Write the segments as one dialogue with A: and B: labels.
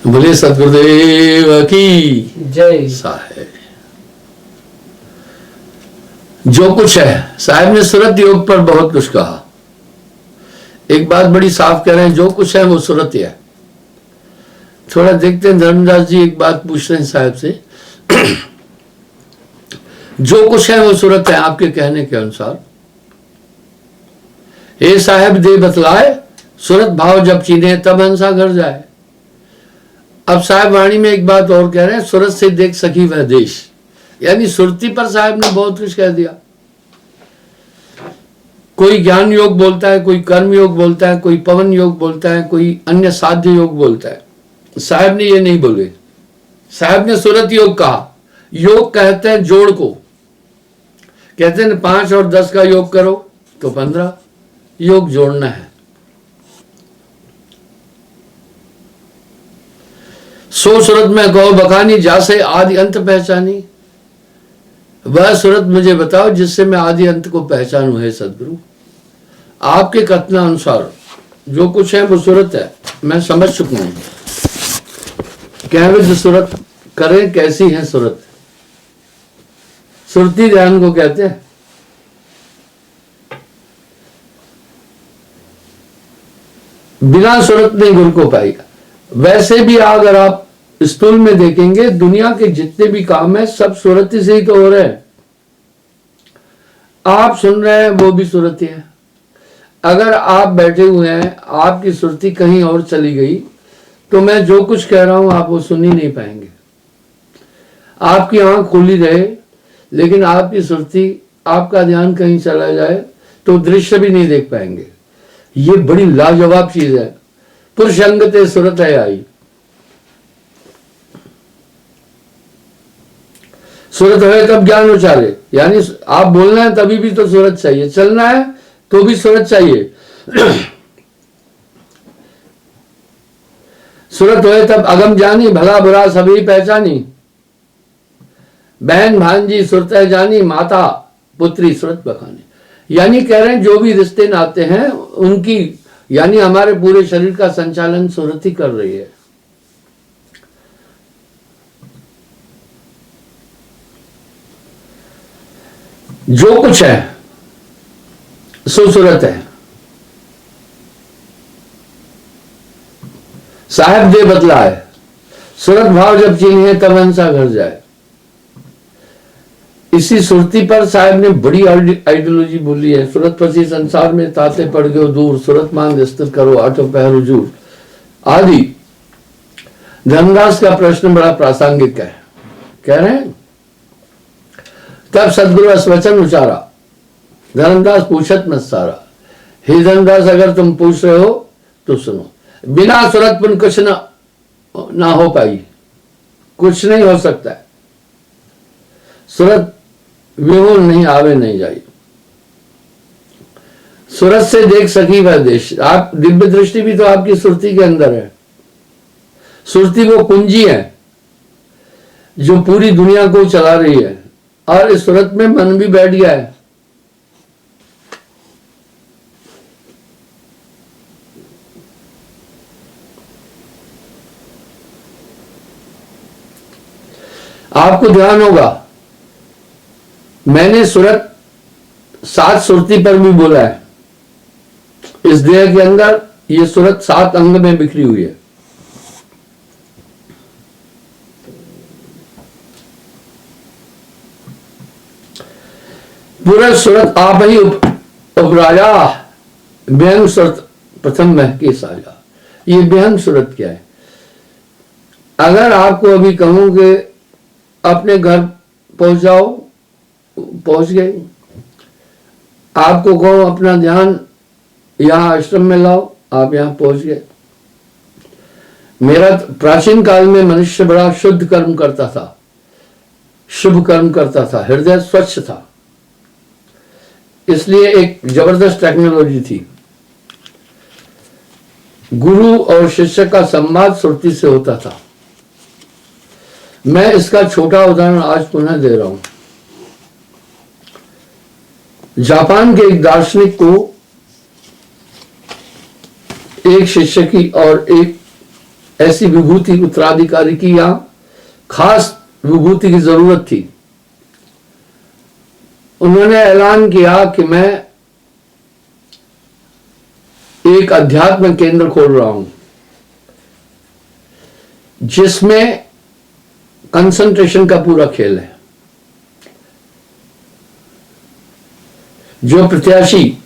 A: बोले सदगुरुदेव की
B: जय।
A: साहेब जो कुछ है, साहब ने सूरत योग पर बहुत कुछ कहा। एक बात बड़ी साफ कह रहे हैं, जो कुछ है वो सूरत ही है। थोड़ा देखते हैं, धर्मदास जी एक बात पूछ रहे हैं साहब से। जो कुछ है वो सूरत है आपके कहने के अनुसार। हे साहब दे बतलाए, सूरत भाव जब चीने तब हंसा घर जाए। अब साहब वाणी में एक बात और कह रहे हैं, सूरत से देख सकी वह देश। यानी सुरती पर साहब ने बहुत कुछ कह दिया। कोई ज्ञान योग बोलता है, कोई कर्म योग बोलता है, कोई पवन योग बोलता है, कोई अन्य साध्य योग बोलता है। साहब ने ये नहीं बोले। साहब ने सूरत योग कहा। योग कहते हैं जोड़ को, कहते हैं 5 और 10 का योग करो तो 15। योग जोड़ना है। सो सूरत में कहो बखानी, जासे आदि अंत पहचानी। वह सूरत मुझे बताओ जिससे मैं आदि अंत को पहचानूं। है सदगुरु, आपके कथनानुसार जो कुछ है वो सूरत है, मैं समझ चुका हूं। कहवे जो सूरत करें कैसी है सूरत, सुरती ध्यान को कहते हैं। बिना सूरत नहीं गुरु को पाएगा। वैसे भी अगर आप स्थूल में देखेंगे, दुनिया के जितने भी काम है सब सूरती से ही तो हो रहे हैं। आप सुन रहे हैं वो भी सूरती है। अगर आप बैठे हुए हैं, आपकी सुरती कहीं और चली गई तो मैं जो कुछ कह रहा हूं आप वो सुन ही नहीं पाएंगे। आपकी आंख खुली रहे लेकिन आपकी सुरती, आपका ध्यान कहीं चला जाए तो दृश्य भी नहीं देख पाएंगे। ये बड़ी लाजवाब चीज है। पुरुष अंगते सूरत है आई। सूरत है तब ज्ञान उचारे, यानी आप बोलना है तभी भी तो सूरत चाहिए, चलना है तो भी सूरत चाहिए। सूरत होए तब अगम जानी, भला बुरा सभी पहचानी। बहन भांजी सुरत है जानी, माता पुत्री सूरत बखानी। यानी कह रहे हैं जो भी रिश्ते नाते हैं उनकी, यानी हमारे पूरे शरीर का संचालन सूरत ही कर रही है। जो कुछ है सो सूरत है। साहब दे बतला है, सूरत भाव जब चीनी तब हंसा घर जाए। इसी सुरती पर साहब ने बड़ी आइडियोलॉजी बोली है। सूरत पसी संसार में ताते पड़ गयो दूर, सूरत मांग स्थिर करो आठो पहर हुजूर आदि। धर्मदास का प्रश्न बड़ा प्रासंगिक है। कह रहे हैं तब सदगुरु वचन उचारा, धर्मदास पूछत मत सारा। हे धर्मदास, अगर तुम पूछ रहे हो तो सुनो। बिना सूरत पुन कुछ ना हो पाई, कुछ नहीं हो सकता है। सूरत विमूल नहीं आवे नहीं जाई। सूरत से देख सकी वह देश। आप दिव्य दृष्टि भी तो आपकी सुरती के अंदर है। सुरती वो कुंजी है जो पूरी दुनिया को चला रही है, और इस सूरत में मन भी बैठ गया है। आपको ध्यान होगा मैंने सूरत 7 सुरती पर भी बोला है। इस देह के अंदर ये सूरत 7 अंग में बिखरी हुई है। पूरा सूरत आप ही उपराजा, बेहंग सूरत प्रथम महके साजा। ये बेहंग सूरत क्या है? अगर आपको अभी कहूं कि अपने घर पहुंच जाओ, पहुंच गए। आपको कहो अपना ध्यान यहां आश्रम में लाओ, आप यहां पहुंच गए। मेरा प्राचीन काल में मनुष्य बड़ा शुद्ध कर्म करता था, शुभ कर्म करता था, हृदय स्वच्छ था। इसलिए एक जबरदस्त टेक्नोलॉजी थी। गुरु और शिष्य का संवाद सुरती से होता था। मैं इसका छोटा उदाहरण आज पुनः दे रहा हूं। जापान के एक दार्शनिक को एक शिष्य की और एक ऐसी विभूति उत्तराधिकारी की यहां खास विभूति की जरूरत थी। उन्होंने ऐलान किया कि मैं एक अध्यात्म केंद्र खोल रहा हूं जिसमें कंसंट्रेशन का पूरा खेल है। जो प्रत्याशी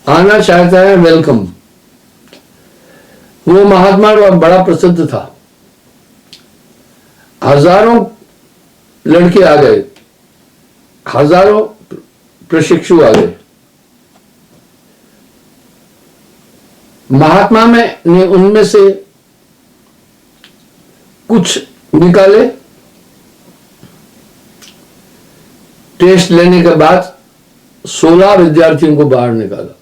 A: आना चाहता है वेलकम। वो महात्मा बड़ा प्रसिद्ध था, हजारों लड़के आ गए, हजारों प्रशिक्षु आ गए। महात्मा में ने उनमें से कुछ निकाले, टेस्ट लेने के बाद 16 विद्यार्थियों को बाहर निकाला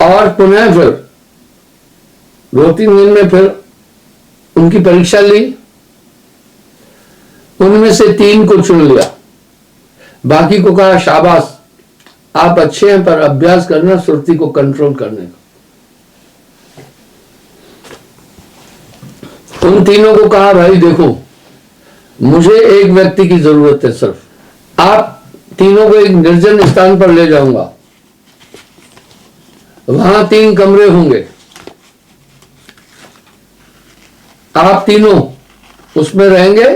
A: और पुनः फिर 2-3 दिन में फिर उनकी परीक्षा ली। उनमें से 3 को चुन लिया, बाकी को कहा शाबाश आप अच्छे हैं पर अभ्यास करना सुरती को कंट्रोल करने का। उन तीनों को कहा भाई देखो मुझे एक व्यक्ति की जरूरत है, सिर्फ आप तीनों को एक निर्जन स्थान पर ले जाऊंगा, वहां 3 कमरे होंगे, आप तीनों उसमें रहेंगे।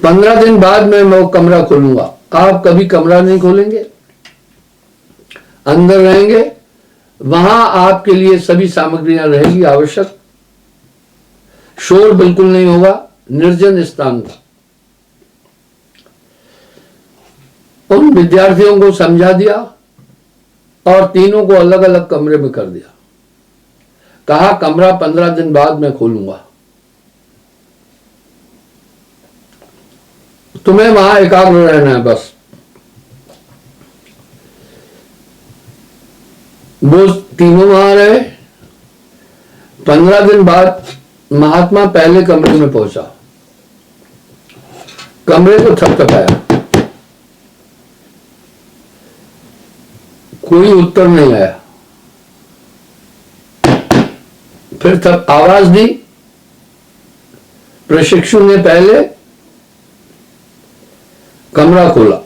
A: 15 दिन बाद मैं वो कमरा खोलूंगा, आप कभी कमरा नहीं खोलेंगे, अंदर रहेंगे। वहां आपके लिए सभी सामग्रियां रहेगी आवश्यक, शोर बिल्कुल नहीं होगा, निर्जन स्थान का। उन विद्यार्थियों को समझा दिया और तीनों को अलग अलग कमरे में कर दिया। कहा कमरा 15 दिन बाद मैं खोलूंगा, तुम्हें वहां एकाग्र रहना है बस। वो तीनों वहां रहे। 15 दिन बाद महात्मा पहले कमरे में पहुंचा, कमरे को थपथपाया, कोई उत्तर नहीं आया। फिर तब आवाज दी, प्रशिक्षु ने पहले कमरा खोला।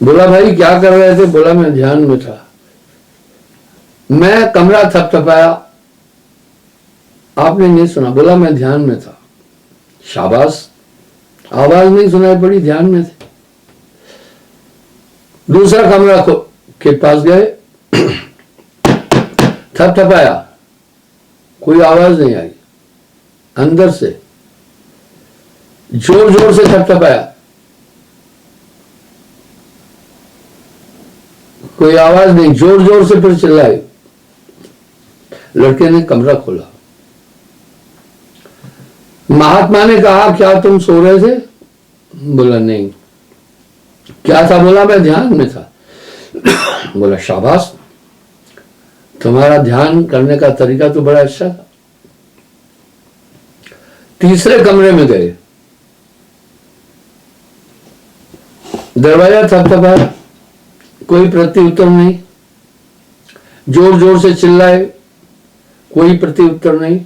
A: बोला भाई क्या कर रहे थे? बोला मैं ध्यान में था। मैं कमरा थपथपाया, आपने नहीं सुना? बोला मैं ध्यान में था। शाबाश, आवाज नहीं सुनाई पड़ी, ध्यान में थे। दूसरा कमरा के पास गए, थपथपाया, कोई आवाज नहीं आई। अंदर से जोर जोर से थपथपाया, कोई आवाज नहीं। जोर जोर से फिर चिल्लाए। लड़के ने कमरा खोला। महात्मा ने कहा क्या तुम सो रहे थे? बोला नहीं। क्या था? बोला मैं ध्यान में था। बोला शाबाश, तुम्हारा ध्यान करने का तरीका तो बड़ा अच्छा था। तीसरे कमरे में गए, दरवाजा थपथपाया, कोई प्रत्युत्तर नहीं। जोर जोर से चिल्लाए, कोई प्रत्युत्तर नहीं।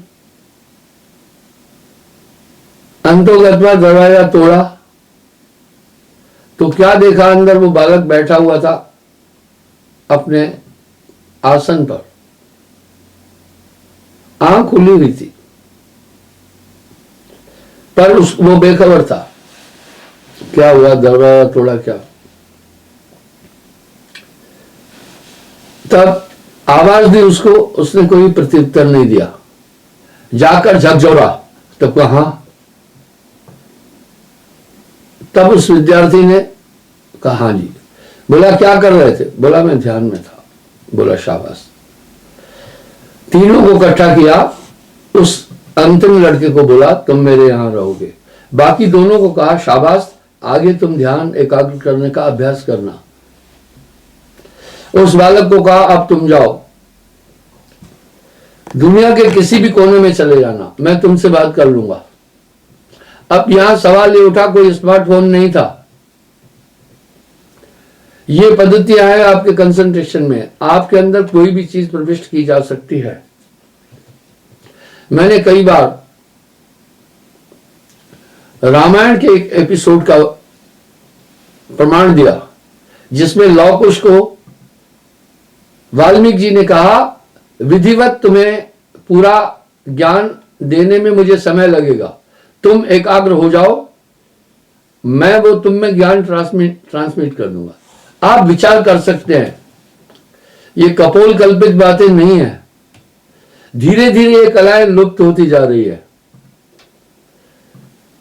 A: अंतोगत्वा दरवाजा तोड़ा तो क्या देखा? अंदर वो बालक बैठा हुआ था अपने आसन पर, आंख खुली हुई थी, पर वो बेखबर था। क्या हुआ? दरवाजा तोड़ा क्या? तब आवाज दी उसको, उसने कोई प्रत्युत्तर नहीं दिया। जाकर झकझोरा, तब कहा हाँ। तब उस विद्यार्थी ने कहा हाँ जी। बोला क्या कर रहे थे? बोला मैं ध्यान में था। बोला शाबाश। तीनों को इकट्ठा किया, उस अंतिम लड़के को बोला तुम मेरे यहां रहोगे। बाकी दोनों को कहा शाबाश, आगे तुम ध्यान एकाग्र करने का अभ्यास करना। उस बालक को कहा अब तुम जाओ, दुनिया के किसी भी कोने में चले जाना, मैं तुमसे बात कर लूंगा। अब यहां सवाल ये उठा, कोई स्मार्टफोन नहीं था, ये पद्धतियां हैं आपके कंसंट्रेशन में। आपके अंदर कोई भी चीज प्रविष्ट की जा सकती है। मैंने कई बार रामायण के एक एपिसोड का प्रमाण दिया जिसमें लौ कुश को वाल्मीकि जी ने कहा, विधिवत तुम्हें पूरा ज्ञान देने में मुझे समय लगेगा, तुम एकाग्र हो जाओ, मैं वो तुम में ज्ञान ट्रांसमिट कर दूंगा। आप विचार कर सकते हैं, ये कपोल कल्पित बातें नहीं है। धीरे धीरे ये कलाएं लुप्त होती जा रही है।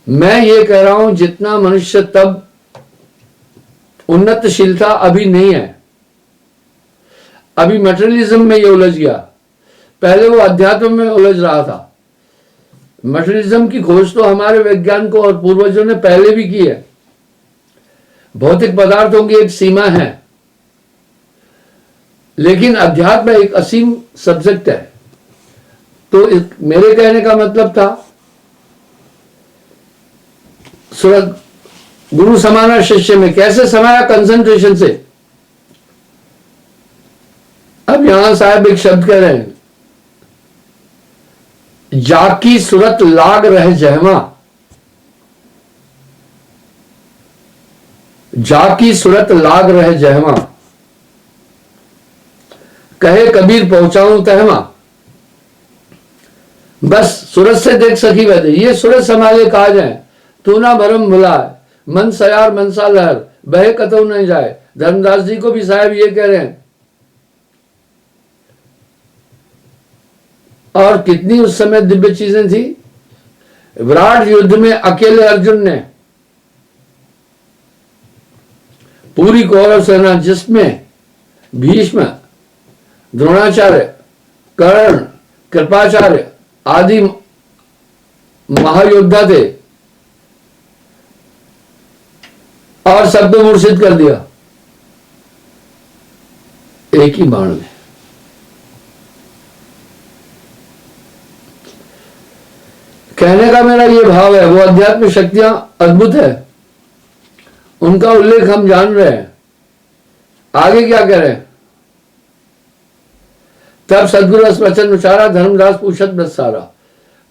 A: मैं ये कह रहा हूं, जितना मनुष्य तब उन्नतशील था अभी नहीं है। अभी मटेरियलिज्म में ये उलझ गया, पहले वो अध्यात्म में उलझ रहा था। मटेरियलिज्म की खोज तो हमारे वैज्ञानिकों और पूर्वजों ने पहले भी की है। भौतिक पदार्थों की एक सीमा है, लेकिन अध्यात्म एक असीम सब्जेक्ट है। तो मेरे कहने का मतलब था, सूरत गुरु समाना शिष्य में कैसे समाया, कंसंट्रेशन से। अब यहां साहब एक शब्द कह रहे हैं, जाकी सूरत लाग रह जहमा, जाकी सूरत लाग रह जहमा, कहे कबीर पहुंचाऊं तहमा। बस सूरत से देख सकी वैसे, ये सूरत संभाले काज है, तू ना भरम भुलाए, मन सयार मनसा लहर, बहे कतौ नहीं जाए। धर्मदास जी को भी साहब ये कह रहे हैं। और कितनी उस समय दिव्य चीजें थी। विराट युद्ध में अकेले अर्जुन ने पूरी कौरव सेना, जिसमें भीष्म, द्रोणाचार्य, कर्ण, कृपाचार्य आदि महायोद्धा थे, और सबको मूर्छित कर दिया एक ही बाण में। कहने का मेरा ये भाव है, वो अध्यात्म शक्तियां अद्भुत है, उनका उल्लेख हम जान रहे हैं। आगे क्या कह रहे हैं? तब सदगुरु वचन उचारा, धर्मदास पूछत बस सारा।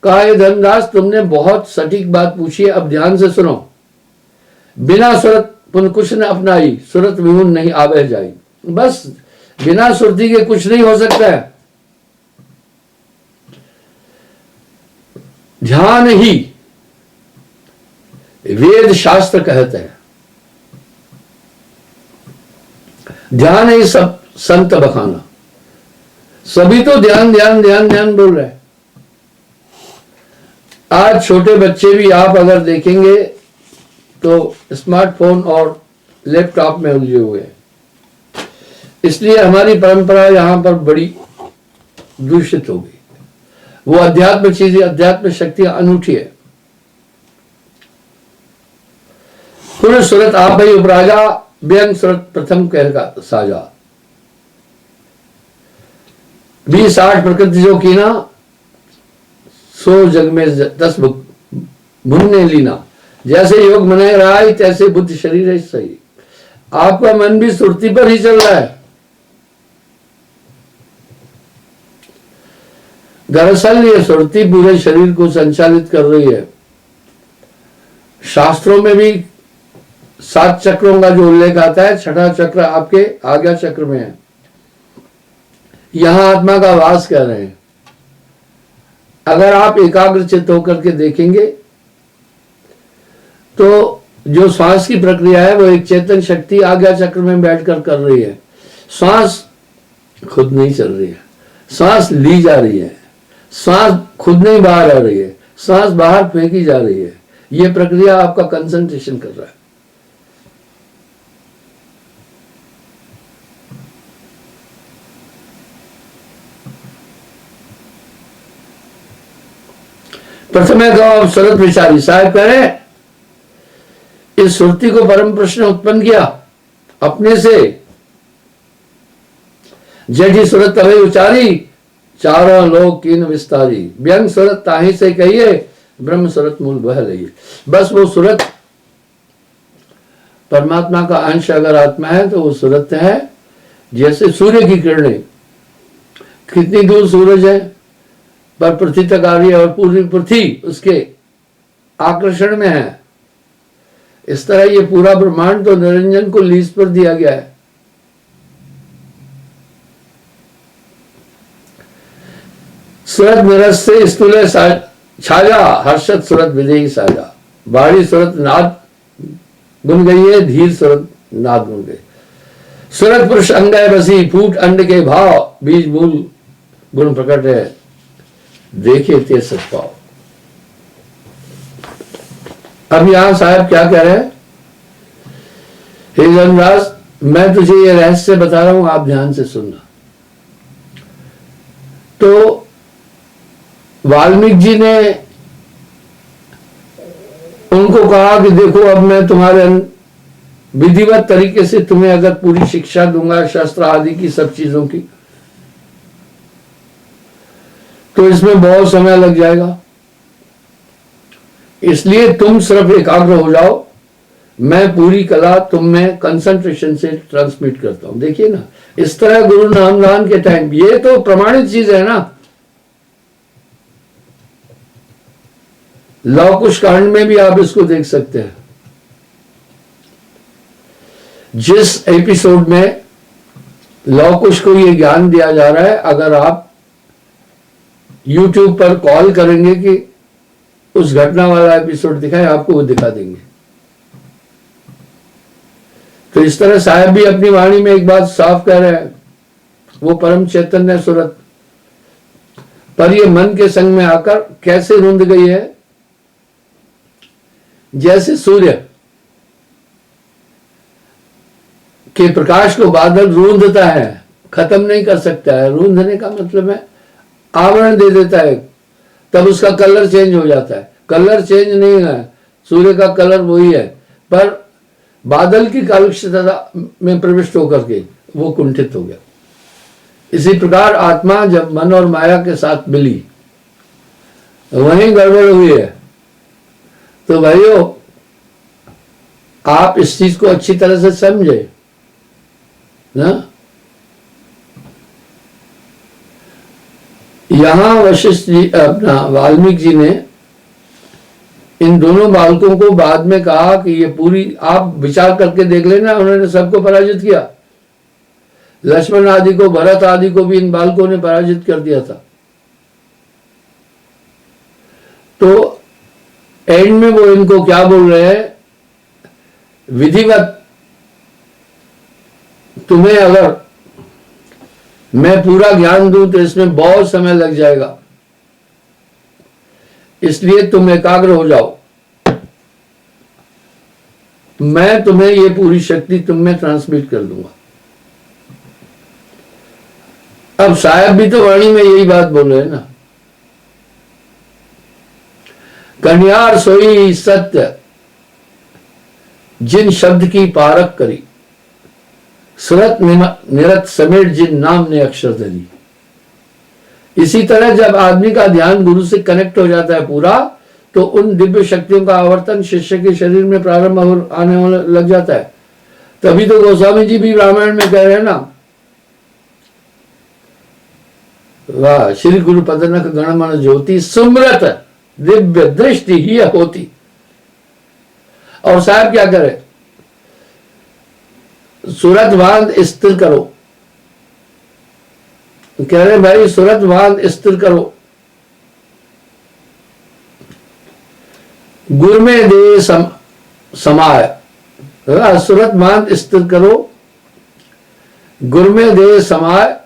A: कहा, ये धर्मदास तुमने बहुत सटीक बात पूछी है, अब ध्यान से सुनो। बिना सुरत पुन कुछ न अपनाई, सुरत विहुन नहीं आवे जाई। बस बिना सुरती के कुछ नहीं हो सकता है। ध्यान ही वेद शास्त्र कहते हैं, ध्यान ही सब संत बखाना। सभी तो ध्यान ध्यान ध्यान ध्यान बोल रहे हैं। आज छोटे बच्चे भी आप अगर देखेंगे तो स्मार्टफोन और लैपटॉप में उलझे हुए हैं। इसलिए हमारी परंपरा यहां पर बड़ी दूषित हो गई। वो अध्यात्म चीजें, अध्यात्म शक्तियां अनूठी है। पुनः सुरत आप भाई उपराजा, व्यंग सुरत प्रथम कहगा साजा। 20-8 प्रकृति जो कीना, सो जग में 10 भुनने लीना। जैसे योग मनाए रहा है, तैसे बुद्ध शरीर है सही। आपका मन भी सुरती पर ही चल रहा है। दरअसल ये सुरती पूरे शरीर को संचालित कर रही है। शास्त्रों में भी 7 चक्रों का जो उल्लेख आता है, छठा चक्र आपके आज्ञा चक्र में है। यहां आत्मा का वास कह रहे हैं। अगर आप एकाग्र चित्त होकर के देखेंगे तो जो श्वास की प्रक्रिया है वो एक चेतन शक्ति आज्ञा चक्र में बैठकर कर रही है। श्वास खुद नहीं चल रही है, श्वास ली जा रही है, श्वास खुद नहीं बाहर आ रही है, श्वास बाहर फेंकी जा रही है। ये प्रक्रिया आपका कंसंट्रेशन कर रहा है। प्रथमे कहो सुरत विचारी। साहब कह रहे इस सुरती को परम प्रश्न उत्पन्न किया अपने से। जेठी सुरत तवे उचारी, चारों लोग कीन विस्तारी। व्यंग सुरत ताही से कहिए, ब्रह्म सुरत मूल बह रही। बस वो सुरत परमात्मा का अंश अगर आत्मा है तो वो सूरत है। जैसे सूर्य की किरणें कितनी दूर सूरज है पर पृथ्वी तक आ रही है और पूरी पृथ्वी उसके आकर्षण में है, इस तरह ये पूरा ब्रह्मांड तो निरंजन को लीज पर दिया गया है। सूरत निरस्ते स्थूले छाया हर्षद सूरत विजयी साजा। बाड़ी सूरत नाद गुन गई है, धीर सूरत नाद गुन गई। सूरत पुरुष अंगय बसी, फूट अंड के भाव, बीज मूल गुण प्रकट है, देखे ते सत्पाव। अब यहां साहब क्या कह रहे हैं, हे धनराज मैं तुझे ये रहस्य बता रहा हूं, आप ध्यान से सुनना। तो वाल्मीकि जी ने उनको कहा कि देखो अब मैं तुम्हारे विधिवत तरीके से तुम्हें अगर पूरी शिक्षा दूंगा शास्त्र आदि की सब चीजों की, तो इसमें बहुत समय लग जाएगा, इसलिए तुम सिर्फ एकाग्र हो जाओ, मैं पूरी कला तुम में कंसंट्रेशन से ट्रांसमिट करता हूं। देखिए ना, इस तरह गुरु नामदान के टाइम, ये तो प्रमाणित चीज है ना। लव कुश कांड में भी आप इसको देख सकते हैं। जिस एपिसोड में लव कुश को ये ज्ञान दिया जा रहा है, अगर आप YouTube पर कॉल करेंगे कि उस घटना वाला एपिसोड दिखाए, आपको वो दिखा देंगे। तो इस तरह साहब भी अपनी वाणी में एक बात साफ कह रहे हैं, वो परम चैतन्य सूरत पर ये मन के संग में आकर कैसे रुंध गई है। जैसे सूर्य के प्रकाश को बादल रूंधता है, खत्म नहीं कर सकता है। रूंधने का मतलब है आवरण दे देता है, तब उसका कलर चेंज हो जाता है। कलर चेंज नहीं है, सूर्य का कलर वही है, पर बादल की कालक्षेत्रता में प्रविष्ट होकर के वो कुंठित हो गया। इसी प्रकार आत्मा जब मन और माया के साथ मिली, वहीं गड़बड़ हुई है। तो भाइयों, आप इस चीज को अच्छी तरह से समझे ना। यहां वशिष्ठ जी, अपना वाल्मीकि जी ने इन दोनों बालकों को बाद में कहा कि ये पूरी, आप विचार करके देख लेना, उन्होंने सबको पराजित किया। लक्ष्मण आदि को, भरत आदि को भी इन बालकों ने पराजित कर दिया था। तो एंड में वो इनको क्या बोल रहे हैं, विधिवत तुम्हें अगर मैं पूरा ज्ञान दूं तो इसमें बहुत समय लग जाएगा, इसलिए तुम एकाग्र हो जाओ, मैं तुम्हें ये पूरी शक्ति तुम में ट्रांसमिट कर दूंगा। अब साहब भी तो वाणी में यही बात बोल रहे हैं ना, कन्यार सोई सत्य जिन शब्द की पारक करी, सुरत निरत समेट जिन नाम ने अक्षर धरी। इसी तरह जब आदमी का ध्यान गुरु से कनेक्ट हो जाता है पूरा, तो उन दिव्य शक्तियों का आवर्तन शिष्य के शरीर में प्रारंभ आने लग जाता है। तभी तो गोस्वामी जी भी रामायण में कह रहे हैं ना, वाह श्री गुरु पदनक गणमन ज्योति सुमरत दिव्य दृष्टि ही होती। और साहब क्या करे, सूरत बांध स्थिर करो, कह रहे भाई सूरत बांध स्थिर करो, गुर में दे समाय। सूरत बांध स्थिर करो, गुर में दे समाय,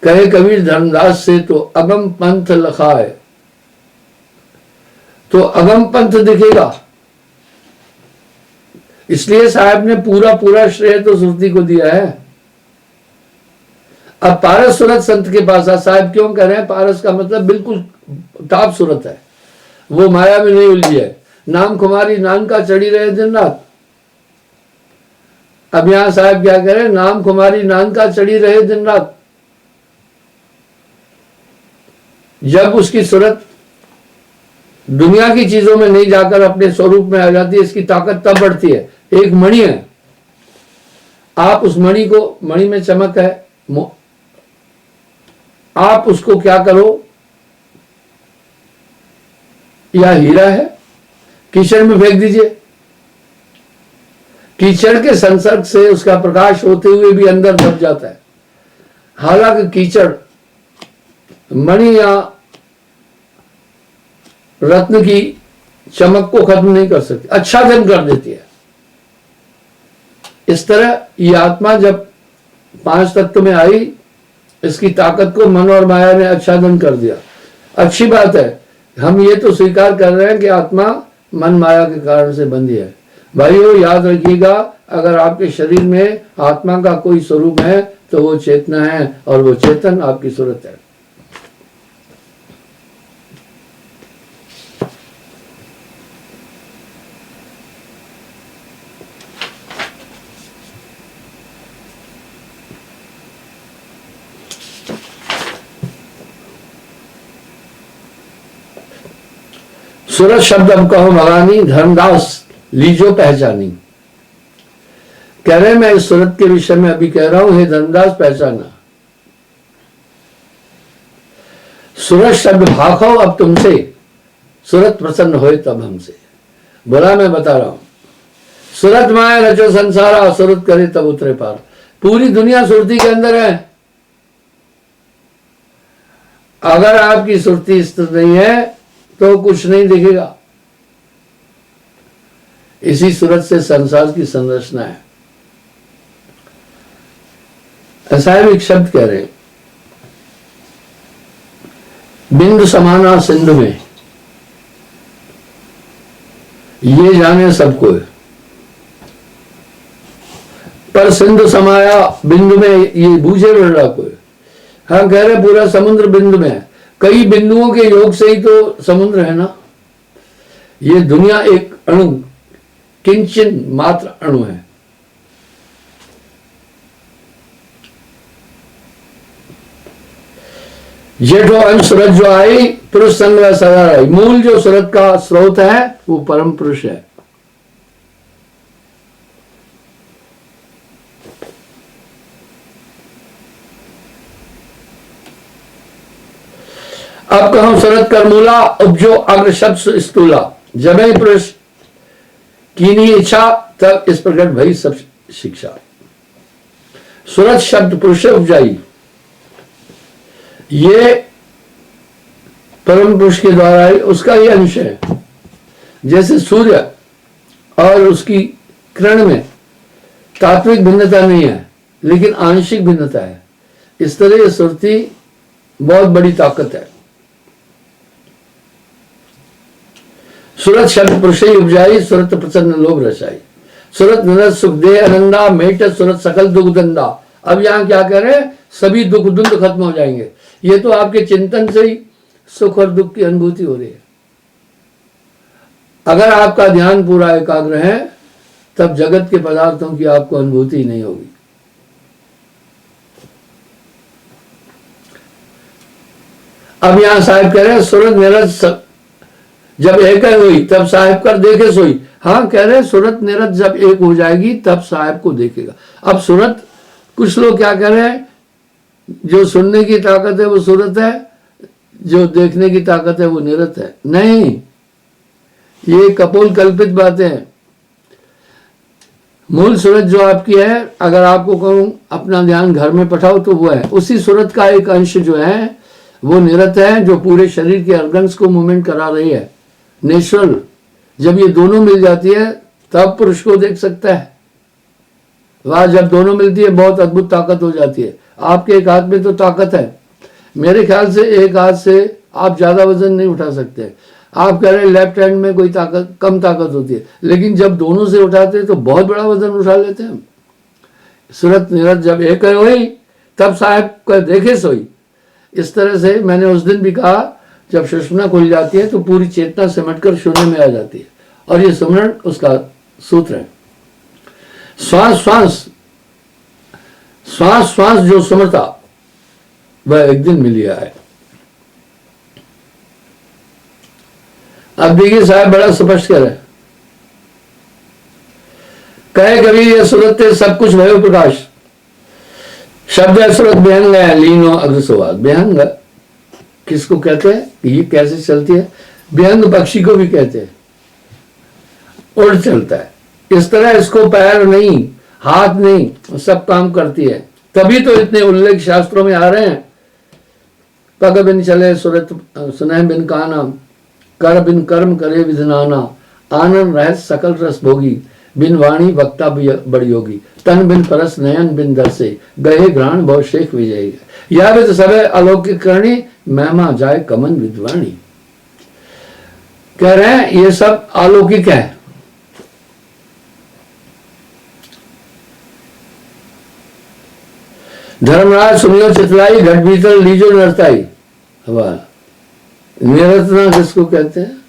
A: कहे कबीर धर्मदास से तो अगम पंथ लखाए। तो अगम पंथ दिखेगा, इसलिए साहब ने पूरा पूरा श्रेय तो श्रुति को दिया है। अब पारस सूरत संत के पास साहब क्यों कह रहे हैं, पारस का मतलब बिल्कुल टॉप सूरत है, वो माया में नहीं उलझी है। नाम कुमारी नान का चढ़ी रहे दिन रात। अब यहां साहब क्या कह रहे हैं, नाम कुमारी नान का चढ़ी रहे दिन रात। जब उसकी सूरत दुनिया की चीजों में नहीं जाकर अपने स्वरूप में आ जाती है। इसकी ताकत तब बढ़ती है। एक मणि है, आप उस मणि को, मणि में चमक है, आप उसको क्या करो, या हीरा है, कीचड़ में फेंक दीजिए। कीचड़ के संसर्ग से उसका प्रकाश होते हुए भी अंदर दब जाता है। हालांकि कीचड़ मणि या रत्न की चमक को खत्म नहीं कर सकती, आच्छादन कर देती है। इस तरह ये आत्मा जब 5 तत्व में आई, इसकी ताकत को मन और माया ने आच्छादन कर दिया। अच्छी बात है, हम ये तो स्वीकार कर रहे हैं कि आत्मा मन माया के कारण से बंधी है। भाइयों याद रखिएगा, अगर आपके शरीर में आत्मा का कोई स्वरूप है तो वो चेतना है, और वो चेतन आपकी सूरत है। सूरत शब्द अब कहो भगानी, धर्मदास लीजो पहचानी। कह रहे मैं इस सूरत के विषय में अभी कह रहा हूं, हे धर्मदास पहचाना। सूरत शब्द भाखो अब तुमसे, सूरत प्रसन्न होए तब हमसे। बोला मैं बता रहा हूं, सूरत माया रचो संसारा, सूरत करे तब उतरे पार। पूरी दुनिया सुरती के अंदर है। अगर आपकी सुरती स्थिर नहीं है तो कुछ नहीं दिखेगा। इसी सूरत से संसार की संरचना है। ऐसा है, एक शब्द कह रहे, बिंदु समाना सिंधु में, ये जाने सबको, पर सिंधु समाया बिंदु में, ये बूझे बिरला को। हाँ कह रहे पूरा समुद्र बिंदु में है। कई बिंदुओं के योग से ही तो समुद्र है ना। ये दुनिया एक अणु, किंचन मात्र अणु है। जेठो अंश सूरत जो आई, पुरुष संग सदा आई। मूल जो सूरत का स्रोत है वो परम पुरुष है। अब कहूं सूरत कर मूला, उपजो अग्र शब्द स्थूला। जब ही पुरुष कीनी इच्छा, तब इस प्रकट भई सब शिक्षा। सूरत शब्द पुरुष उपजाई, ये परम पुरुष के द्वारा उसका ही अंश है। जैसे सूर्य और उसकी किरण में तात्विक भिन्नता नहीं है, लेकिन आंशिक भिन्नता है। इस तरह ये सुरती बहुत बड़ी ताकत है। सूरत शब्द पुरुष ही उपजाई, सूरत प्रसन्न लोभ रचाई। सूरत नरत सुख दे आनंदा, मेट सूरत सकल दुख दंदा। अब यहां क्या कह रहे हैं, सभी दुख दुंद खत्म हो जाएंगे। ये तो आपके चिंतन से ही सुख और दुख की अनुभूति हो रही है। अगर आपका ध्यान पूरा एकाग्र है, तब जगत के पदार्थों की आपको अनुभूति नहीं होगी। अब यहां साहिब कह रहे हैं सूरत निरत जब एक हुई, तब साहिब कर देखे सोई। हाँ कह रहे सूरत निरत जब एक हो जाएगी, तब साहिब को देखेगा। अब सूरत, कुछ लोग क्या कह रहे हैं, जो सुनने की ताकत है वो सूरत है, जो देखने की ताकत है वो निरत है। नहीं, ये कपोल कल्पित बातें हैं। मूल सूरत जो आपकी है, अगर आपको कहूं अपना ध्यान घर में पठाओ तो वो है। उसी सूरत का एक अंश जो है वो निरत है, जो पूरे शरीर के अर्गन्स को मूवमेंट करा रही है, नेचुरल। जब ये दोनों मिल जाती है तब पुरुष को देख सकता है। वह जब दोनों मिलती है बहुत अद्भुत ताकत हो जाती है। आपके एक हाथ में तो ताकत है, मेरे ख्याल से एक हाथ से आप ज्यादा वजन नहीं उठा सकते। आप कह रहे लेफ्ट हैंड में कोई ताकत, कम ताकत होती है, लेकिन जब दोनों से उठाते हैं तो बहुत बड़ा वजन उठा लेते हैं हम। सूरत निरत जब एक हुई, तब साहब का देखे सोई। इस तरह से मैंने उस दिन भी कहा, जब सुषुम्ना खुल जाती है तो पूरी चेतना सिमटकर शून्य में आ जाती है, और ये सुमरण उसका सूत्र है। श्वास श्वास श्वास श्वास जो सुमरता, वह एक दिन मिल गया है। अब देखिए साहब बड़ा स्पष्ट कर है, कहे कबीर ये सूरत सब कुछ भयो प्रकाश। शब्द है सूरत बेहंग है लीनो अग्रसवाद। बेहंग किसको कहते हैं, ये कैसे चलती है, बेहंग पक्षी को भी कहते हैं, उड़ चलता है इस तरह, इसको पैर नहीं हाथ नहीं सब काम करती है, तभी तो इतने उल्लेख शास्त्रों में आ रहे हैं। पग बिन चले सूरत सुनह बिन काना, कर बिन कर्म करे विधनाना, आनंद रह सकल रस भोगी, बिन वाणी वक्ता बड़ी होगी, तन बिन परस नयन बिन दर्से, गहे घ्राण बहु शेख विजय, यह भी तो सब अलौकिक करणी, महिमा जाए कमन विद्वाणी। कह रहे हैं ये सब अलौकिक है। धर्मराज सुनियो चितलाई, घट भीतर लीजो नरताई। वाह, निरतना किसको कहते हैं,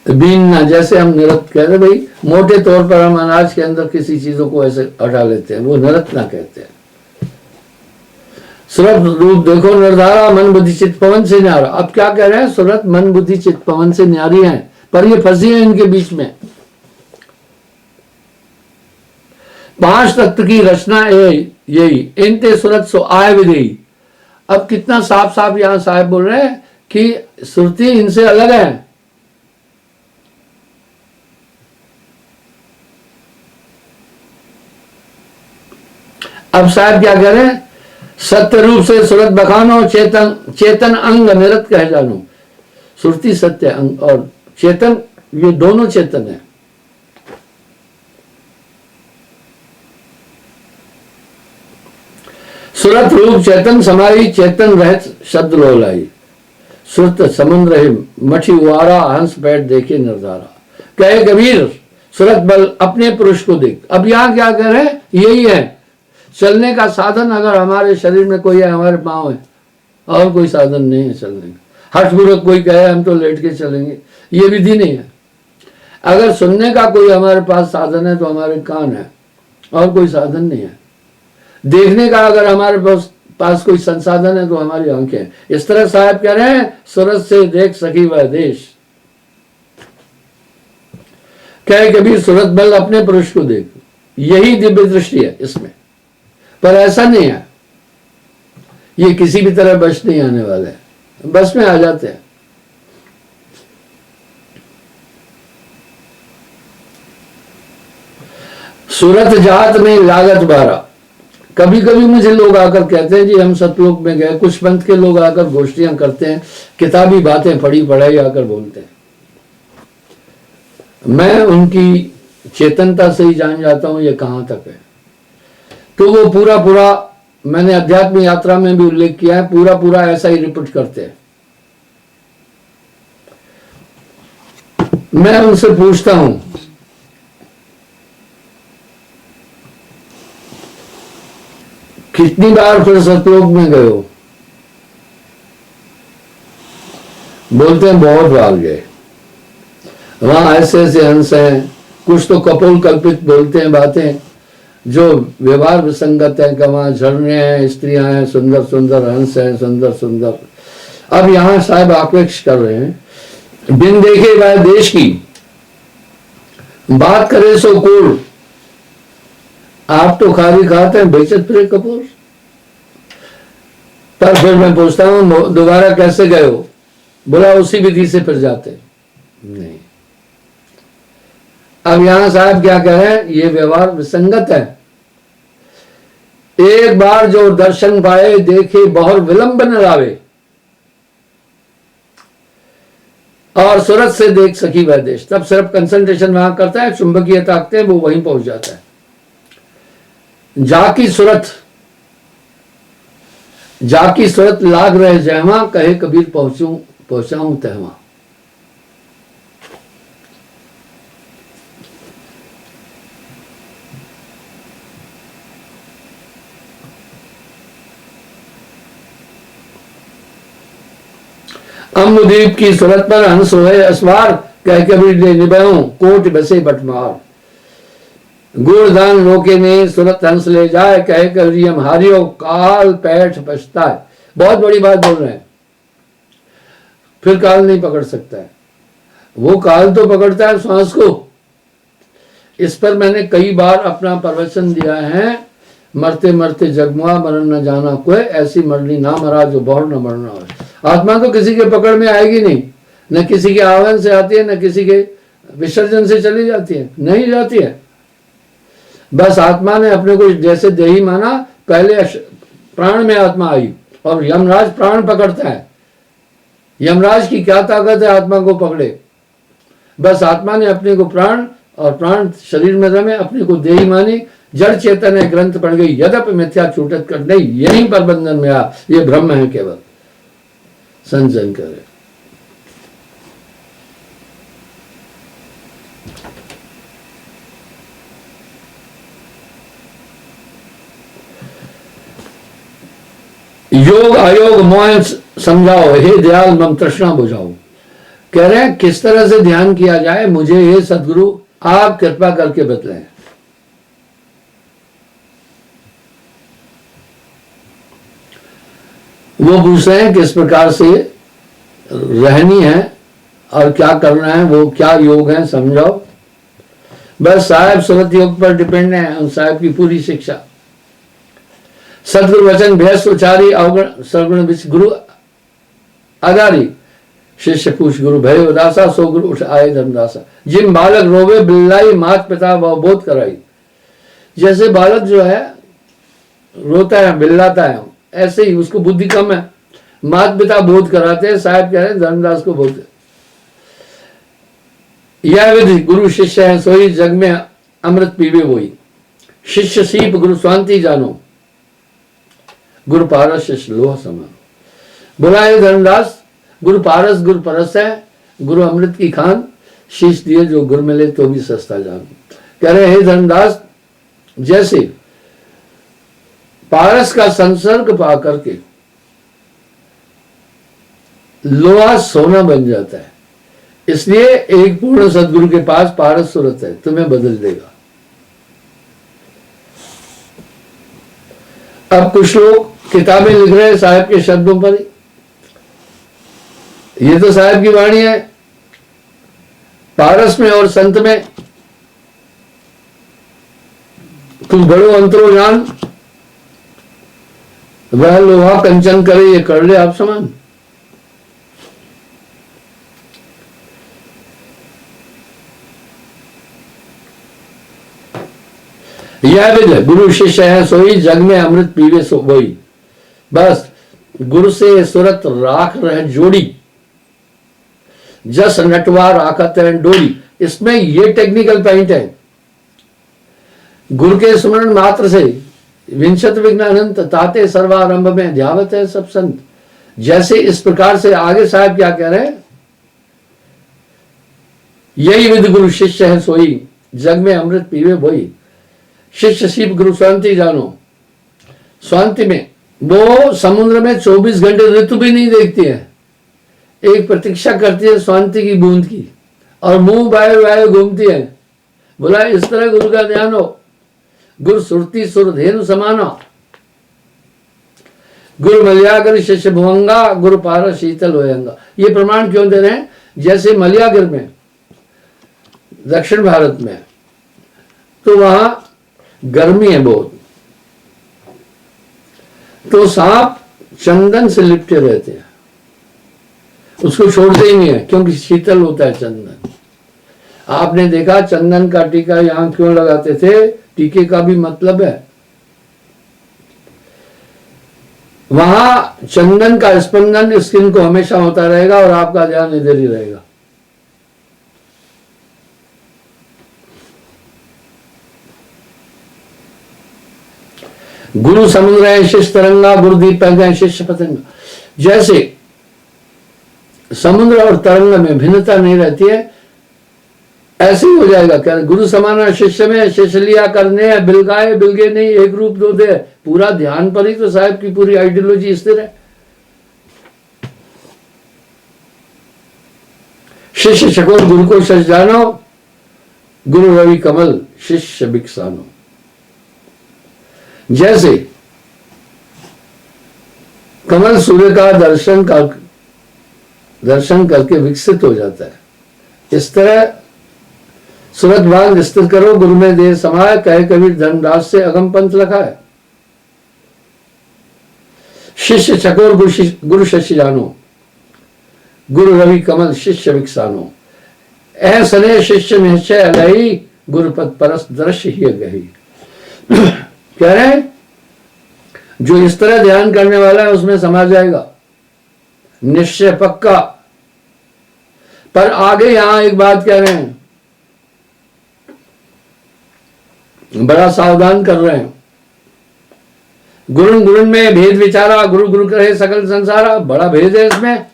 A: बीनना, जैसे हम निरत कहते हैं भाई, मोटे तौर पर हम अनाज के अंदर किसी चीजों को ऐसे हटा लेते हैं, वो निरतना कहते हैं। सूरत रूप देखो निर्धारा, मन बुद्धि चित्त पवन से न्यारा। अब क्या कह रहे हैं, सूरत मन बुद्धि चित्त पवन से न्यारी है, पर ये फंसी है इनके बीच में। 5 तत्व की रचना यही, इनते सूरत सो आय विधेयी। अब कितना साफ साफ यहां साहब बोल रहे हैं कि सुरती इनसे अलग है। अब साहब क्या कह रहे हैं, सत्य रूप से सूरत बखानो, चेतन अंग निरत कह जानो। सुरती सत्य अंग और चेतन, ये दोनों चेतन है। सुरत रूप चेतन समाई, चेतन रहत शब्द लोलाई, सुरत समुद्र है मठी उवारा, हंस बैठ देखे निर्धारा। कहे कबीर सुरत बल अपने पुरुष को देख। अब यहां क्या कह रहे हैं, यही है चलने का साधन। अगर हमारे शरीर में कोई है, हमारे पांव है, और कोई साधन नहीं है चलने का। हठपूर्वक कोई कहे हम तो लेट के चलेंगे, ये विधि नहीं है। अगर सुनने का कोई हमारे पास साधन है तो हमारे कान है, और कोई साधन नहीं है। देखने का अगर हमारे पास कोई संसाधन है तो हमारी आंखें। इस तरह साहब कह रहे हैं, सूरत से देख सकी वह देश। कहे कबीर सूरत बल अपने पुरुष को देख, यही दिव्य दृष्टि है इसमें। पर ऐसा नहीं है, ये किसी भी तरह बस नहीं आने वाले हैं, बस में आ जाते हैं। सूरत जात में लागत 12। कभी कभी मुझे लोग आकर कहते हैं जी हम सतलोक में गए, कुछ पंथ के लोग आकर गोष्ठियां करते हैं, किताबी बातें पढ़ाई आकर बोलते हैं। मैं उनकी चेतनता से ही जान जाता हूं ये कहां तक है। तो वो पूरा मैंने अध्यात्म यात्रा में भी उल्लेख किया है, पूरा ऐसा ही रिपीट करते हैं। मैं उनसे पूछता हूं, कितनी बार फिर सतलोक में गए हो? बोलते हैं बहुत बार गए, वहां ऐसे ऐसे हंस हैं। कुछ तो कपोल कल्पित बोलते हैं बातें जो व्यवहार विसंगत है, कि वहां झरने हैं, स्त्रियां हैं, सुंदर सुंदर हंस हैं, सुंदर सुंदर। अब यहां साहब आपेक्ष कर रहे हैं, बिन देखे वह देश की बात करे सो कूड़। आप तो खाली खाते हैं, बेचत फिरे कपूर। पर फिर मैं पूछता हूं दोबारा कैसे गए हो? बोला उसी विधि से फिर जाते नहीं। अब यहां साहब क्या कह रहे हैं, ये व्यवहार विसंगत है। एक बार जो दर्शन पाए देखे बहुत विलंब न लावे, और सूरत से देख सकी वह देश। तब सिर्फ कंसंट्रेशन वहां करता है, चुंबकीय ताकते हैं, वो वहीं पहुंच जाता है। जाकी सूरत लाग रहे जहवा, कहे कबीर पहुंचाऊं तहवा। अम्बुदीप की सूरत पर हंस होए असवार, कह कबीर ले निभाऊं कोट बसे बटमार। गुणदान रोके ने सूरत हंस ले जाए, कहे कबीर हम हारियो काल पैठ पछता है। बहुत बड़ी बात बोल रहे हैं। फिर काल नहीं पकड़ सकता है। वो काल तो पकड़ता है श्वास को। इस पर मैंने कई बार अपना प्रवचन दिया है। मरते मरते जगमुआ मरण न जाना कोई, ऐसी मरनी ना मरा जो बहुर न मरना हो। आत्मा तो किसी के पकड़ में आएगी नहीं, न किसी के आह्वान से आती है, न किसी के विसर्जन से चली जाती है, नहीं जाती है। बस आत्मा ने अपने को जैसे देही माना, पहले प्राण में आत्मा आई और यमराज प्राण पकड़ता है। यमराज की क्या ताकत है आत्मा को पकड़े? बस आत्मा ने अपने को प्राण और प्राण शरीर में रमे, अपने को देही मानी, जड़ चेतन है ग्रंथ पड़ गई, यद्यप मिथ्या छूटत कर नहीं, यही पर बंधन में आ, ये ब्रह्म है केवल। संजन करे। योग अयोग मोह समझाओ, हे दयाल मम तृष्णा बुझाओ। कह रहे हैं किस तरह से ध्यान किया जाए, मुझे ये सदगुरु आप कृपा करके बतलाएं। वो पूछ रहे हैं किस प्रकार से रहनी है और क्या करना है, वो क्या योग है समझाओ। बस साहब सुरत योग पर डिपेंड है, उन साहब की पूरी शिक्षा। सदगुरु वचन भैस उचारी अवगुण सरगुण विच गुरु आधारी, शिष्य पूछ गुरु भय उदासा, सो गुरु उठ आए धर्मदासा। जिम बालक रोवे बिल्लाई, मात पिता वह बोध कराई। जैसे बालक जो है रोता है बिल्लाता है, ऐसे ही उसको बुद्धि कम है, मात पिता बोध कराते हैं। साहब कह रहे हैं धर्मदास को बोलते, यह विधि गुरु शिष्य है सोई, जग में अमृत पीवे वही। शिष्य सीप गुरु शांति जानो, गुरु पारस शिष्य लोह समान। बोला है धर्मदास, गुरु पारस गुरु परस है, गुरु अमृत की खान, शीश दिए जो गुरु मिले तो भी सस्ता जान। कह रहे हे धर्मदास, जैसे पारस का संसर्ग पा करके लोहा सोना बन जाता है, इसलिए एक पूर्ण सदगुरु के पास पारस सूरत है, तुम्हें बदल देगा। अब कुछ लोग किताबें लिख रहे हैं साहब के शब्दों पर ही, ये तो साहब की वाणी है। पारस में और संत में तुम बड़ो अंतरो जान, वह लोहा कंचन करे ये कर ले आप समान। यह विध गुरु शिष्य है सोई, जग में अमृत पीवे सो वही। बस गुरु से सुरत राख रहे जोड़ी, जस नटवा राखत है डोरी। इसमें ये टेक्निकल पॉइंट है, गुरु के स्मरण मात्र से विंशत विघ्न अनंत ताते सर्वारंभ में ध्यावत है सब संत। जैसे इस प्रकार से आगे साहब क्या कह रहे हैं, यही विधि गुरु शिष्य है सोई, जग में अमृत पीवे वही। शिष्य शिव गुरु शांति जानो। शांति में वो समुद्र में 24 घंटे ऋतु भी नहीं देखती है, एक प्रतीक्षा करती है शांति की बूंद की, और मुंह बाय बाय घूमती है। बोला इस तरह गुरु का ध्यान हो। गुरु सुरती सुरधेनु समाना, गुरु मलयागर शिष्य भुवंगा, गुरु पारस शीतल होयंगा। ये प्रमाण क्यों दे रहे हैं? जैसे मलयागर में दक्षिण भारत में तो वहां गर्मी है बहुत, तो सांप चंदन से लिपटे रहते हैं, उसको छोड़ते ही नहीं है क्योंकि शीतल होता है चंदन। आपने देखा चंदन का टीका यहां क्यों लगाते थे? टीके का भी मतलब है, वहां चंदन का स्पंदन स्किन को हमेशा होता रहेगा और आपका ध्यान इधर ही रहेगा। गुरु समुद्र है शिष्य तरंगा, गुरु दीप है शिष्य पतंगा। जैसे समुद्र और तरंग में भिन्नता नहीं रहती है, ऐसे ही हो जाएगा। क्या गुरु समाना शिष्य में, शिष्य लिया करने बिलगाए बिलगे नहीं, एक रूप दो दे। पूरा ध्यान पर ही तो साहब की पूरी आइडियोलॉजी स्थिर है। शिष्य चकोर गुरु को सच जानो, गुरु रवि कमल शिष्य बिकसानो। जैसे कमल सूर्य का दर्शन का दर्शन करके विकसित हो जाता है। इस तरह सूरत बांध स्थिर करो गुरु में देर समाये, कहे कबीर धर्मदास से अगम पंथ लखा है। शिष्य चकोर गुरु शिष्य जानो, गुरु रवि कमल शिष्य विकसानो, ऐसने शिष्य निश्चय अलही, गुरुपद परस दृश्य ही गही। कह रहे हैं जो इस तरह ध्यान करने वाला है उसमें समा जाएगा, निश्चय पक्का। पर आगे यहां एक बात कह रहे हैं, बड़ा सावधान कर रहे हैं। गुरुन गुरुन में भेद विचारा, गुरु गुरु कहे सकल संसारा। बड़ा भेद है इसमें।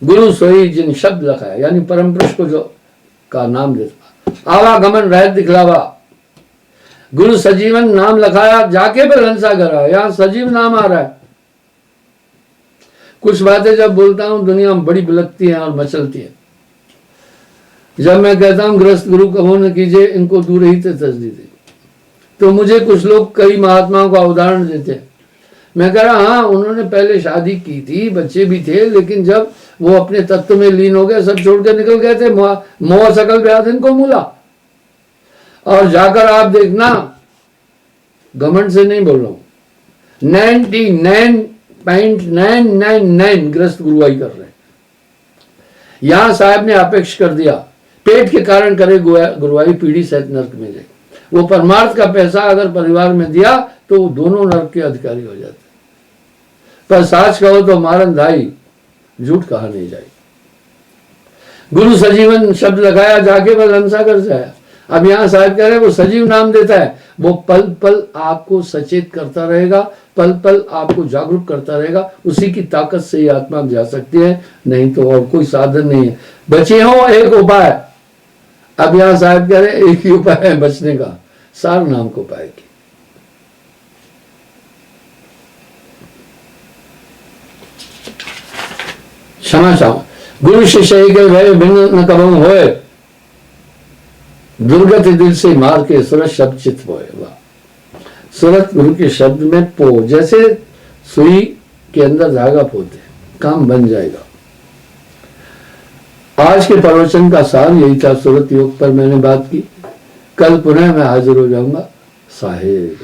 A: गुरु सोई जिन शब्द लखा है, यानी परम पुरुष को जो का नाम देता, आवागमन रहत दिखलावा। गुरु सजीवन नाम लखाया, जाके पर हंसा करा। यहां सजीव नाम आ रहा है। कुछ बातें जब बोलता हूं दुनिया में बड़ी बिलकती है और मचलती है। जब मैं कहता हूं गृहस्थ गुरु कहो न कीजिए, इनको दूर ही से तस्दीद, तो मुझे कुछ लोग कई महात्माओं का उदाहरण देते हैं। मैं कह रहा हाँ, उन्होंने पहले शादी की थी, बच्चे भी थे, लेकिन जब वो अपने तत्व में लीन हो गए, सब छोड़ के निकल गए थे। मोह सकल व्याध इनको मूला। और जाकर आप देखना, घमंड से नहीं बोल रहा हूं, 99.999 गृहस्थ गुरुआई कर रहे हैं। यहां साहब ने अपेक्ष कर दिया, पेट के कारण करे गुरुआई, पीढ़ी सहित नरक में जाए। वो परमार्थ का पैसा अगर परिवार में दिया तो वो दोनों नरक के अधिकारी हो जाते। पर साच कहो तो मारन धाई, झूठ कहा नहीं जाए। गुरु सजीवन शब्द लगाया, जाके बल हंसागर से आया। अब यहां साहब कह रहे वो सजीव नाम देता है, वो पल पल आपको सचेत करता रहेगा, पल पल आपको जागरूक करता रहेगा। उसी की ताकत से ही आत्मा जा सकती है, नहीं तो और कोई साधन नहीं है। बचे हो एक उपाय। अब यहां साहब कह रहे एक ही उपाय है बचने का, सार नाम को पाए की। क्षमा चाहो गुरु शिष्य के भय भिन्न न कबम होए, दुर्गत दिल से मार के सूरत शब्द चित होए। सूरत गुरु के शब्द में पो, जैसे सुई के अंदर धागा पोते, काम बन जाएगा। आज के प्रवचन का सार यही था। सूरत योग पर मैंने बात की। कल पुनः मैं हाजिर हो जाऊंगा। साहेब।